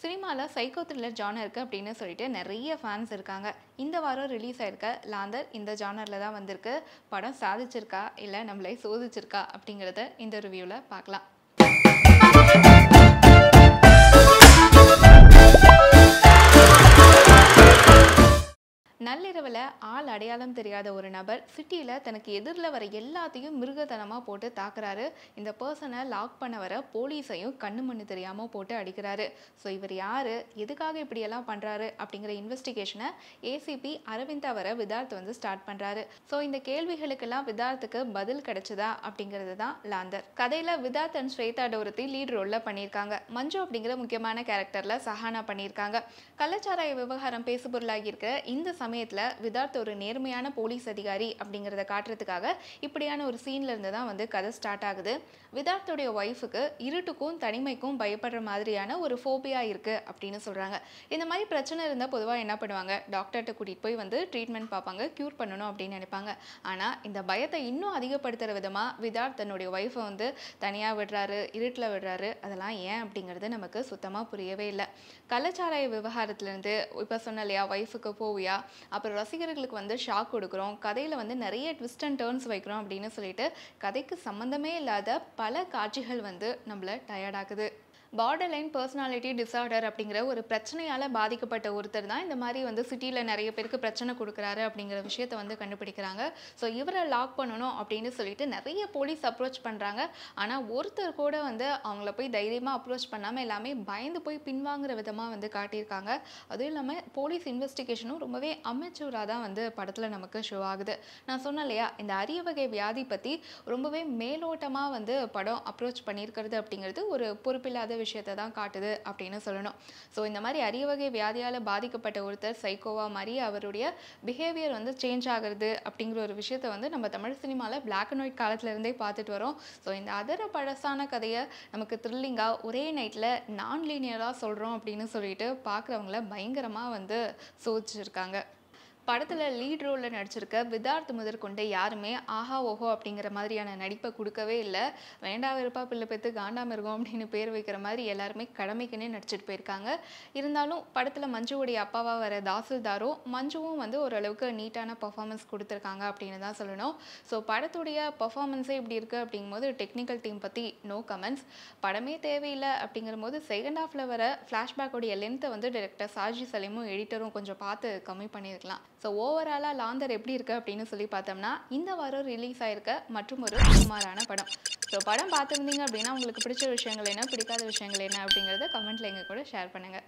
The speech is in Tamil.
சினிமால சைக்கோ த்ரில்லர் ஜானருக்கு அப்படின்னு சொல்லிட்டு நிறைய ஃபேன்ஸ் இருக்காங்க. இந்த வாரம் ரிலீஸ் ஆயிருக்க லாந்தர் இந்த ஜானர்ல தான் வந்திருக்கு. படம் சாதிச்சிருக்கா இல்ல நம்மளை சோதிச்சிருக்கா அப்படிங்கறத இந்த ரிவ்யூல பார்க்கலாம். நள்ளிரவில் ஆள் அடையாளம் தெரியாத ஒரு நபர் சிட்டியில் தனக்கு எதிரில் வர எல்லாத்தையும் மிருகத்தனமாக போட்டு தாக்குறாரு. இந்த பர்சனை லாக் பண்ண வர போலீஸையும் கண்ணு மண்ணு தெரியாமல் போட்டு அடிக்கிறாரு. ஸோ இவர் யார், எதுக்காக இப்படியெல்லாம் பண்ணுறாரு அப்படிங்கிற இன்வெஸ்டிகேஷனை ஏசிபி அரவிந்த் வர விதார்த் ஸ்டார்ட் பண்ணுறாரு. ஸோ இந்த கேள்விகளுக்கெல்லாம் விதார்த்துக்கு பதில் கிடைச்சதா அப்படிங்கிறது தான் லாந்தர். கதையில் விதார்த் அண்ட் ஸ்வேதா டோரத்தி லீட் ரோலில் பண்ணியிருக்காங்க. மஞ்சு அப்படிங்கிற முக்கியமான கேரக்டரில் சஹானா பண்ணியிருக்காங்க. கள்ளச்சாராய விவகாரம் பேசுபொருளாகி இருக்கிற இந்த சமயத்துல விதார்த் ஒரு நேர்மையான போலீஸ் அதிகாரி அப்படிங்கறத காட்டுறதுக்காக இப்படியான ஒரு சீன்ல இருந்து தான் கதை ஸ்டார்ட் ஆகுது. விதார்த்தோடைய ஒய்ஃபுக்கு இருட்டுக்கும் தனிமைக்கும் பயப்படுற மாதிரியான ஒரு ஃபோபியா இருக்கு அப்படின்னு சொல்றாங்க. இந்த மாதிரி பிரச்சனை இருந்தா பொதுவா என்ன பண்ணுவாங்க, டாக்டர்கிட்ட கூட்டிட்டு போய் ட்ரீட்மெண்ட் பார்ப்பாங்க, கியூர் பண்ணணும் அப்படின்னு நினைப்பாங்க. ஆனா இந்த பயத்தை இன்னும் அதிகப்படுத்துற விதமா விதார்த் தன்னுடைய ஒய்ஃபை தனியா விடுறாரு, இருட்டில் விடுறாரு. அதெல்லாம் ஏன் அப்படிங்கிறது நமக்கு சுத்தமா புரியவே இல்லை. கள்ளச்சாராய விவகாரத்துல இருந்து இப்ப சொன்ன இல்லையா, ஒய்ஃபுக்கு போவியா, அப்புறம் ரசிகர்களுக்கு ஷாக் கொடுக்குறோம், கதையில் நிறைய ட்விஸ்ட் அண்ட் டர்ன்ஸ் வைக்கிறோம் அப்படின்னு சொல்லிட்டு கதைக்கு சம்மந்தமே இல்லாத பல காட்சிகள் நம்மளை டயர்டாக்குது. பார்டர் லைன் பர்சனாலிட்டி டிசார்டர் அப்படிங்கிற ஒரு பிரச்சனையால் பாதிக்கப்பட்ட ஒருத்தர் தான் இந்த மாதிரி சிட்டியில் நிறைய பேருக்கு பிரச்சனை கொடுக்குறாரு அப்படிங்கிற விஷயத்தை கண்டுபிடிக்கிறாங்க. ஸோ இவரை லாக் பண்ணணும் அப்படின்னு சொல்லிட்டு நிறைய போலீஸ் அப்ரோச் பண்ணுறாங்க. ஆனால் ஒருத்தர் கூட அவங்கள போய் தைரியமாக அப்ரோச் பண்ணாமல் எல்லாமே பயந்து போய் பின்வாங்குற விதமாக காட்டியிருக்காங்க. அதுவும் இல்லாமல் போலீஸ் இன்வெஸ்டிகேஷனும் ரொம்பவே அமெச்சூராக தான் படத்தில் நமக்கு ஷோ ஆகுது. நான் சொன்னேன் இல்லையா, இந்த அரிய வகை வியாதி பற்றி ரொம்பவே மேலோட்டமாக படம் அப்ரோச் பண்ணியிருக்கிறது அப்படிங்கிறது ஒரு பொறுப்பில்லாத விஷயத்தை தான் காட்டுது அப்படின்னு சொல்லணும். ஸோ இந்த மாதிரி அரிய வகை வியாதியால் பாதிக்கப்பட்ட ஒருத்தர் சைக்கோவா மாதிரி அவருடைய பிஹேவியர் சேஞ்ச் ஆகிறது அப்படிங்கிற ஒரு விஷயத்தை நம்ம தமிழ் சினிமாவில் பிளாக் அண்ட் ஒயிட் காலத்துல இருந்தே பார்த்துட்டு வரோம். ஸோ இந்த அதர பழசான கதையை நமக்கு த்ரில்லிங்காக ஒரே நைட்டில் நான் லீனியராக சொல்கிறோம் அப்படின்னு சொல்லிட்டு பார்க்குறவங்கள பயங்கரமாக சோதிச்சிருக்காங்க. படத்தில் லீட் ரோலில் நடிச்சிருக்க விதார்த் முதற்கொண்டு யாருமே ஆஹா ஓஹோ அப்படிங்கிற மாதிரியான நடிப்பை கொடுக்கவே இல்லை. வேண்டா வெறுப்பா பிள்ளை பெற்று காண்டாமிருகம் அப்படின்னு பேர் வைக்கிற மாதிரி எல்லாருமே கடமைக்குன்னே நடிச்சிட்டு போயிருக்காங்க. இருந்தாலும் படத்தில் மஞ்சுவுடைய அப்பாவா வர தாசில்தாரும் மஞ்சுவும் ஓரளவுக்கு நீட்டான பர்ஃபார்மன்ஸ் கொடுத்துருக்காங்க அப்படின்னு தான் சொல்லணும். ஸோ படத்துடைய பர்ஃபார்மன்ஸே இப்படி இருக்குது அப்படிங்கும்போது டெக்னிக்கல் டீம் பற்றி நோ கமெண்ட்ஸ். படமே தேவையில்லை அப்படிங்கிற போது செகண்ட் ஹாஃபில் வர ஃப்ளாஷ்பேக்கோடைய லென்த்தை டைரக்டர் சாஜி சலீமும் எடிட்டரும் கொஞ்சம் பார்த்து கம்மி பண்ணியிருக்கலாம். ஸோ ஓவராலாக லாந்தர் எப்படி இருக்குது அப்படின்னு சொல்லி பார்த்தோம்னா இந்த வாரம் ரிலீஸ் ஆயிருக்க மற்றும் ஒரு சுமாரான படம். ஸோ படம் பார்த்துருந்தீங்க அப்படின்னா உங்களுக்கு பிடிச்ச விஷயங்கள் என்ன, பிடிக்காத விஷயங்கள் என்ன அப்படிங்கிறத கமெண்ட்டில் எங்கள் கூட ஷேர் பண்ணுங்கள்.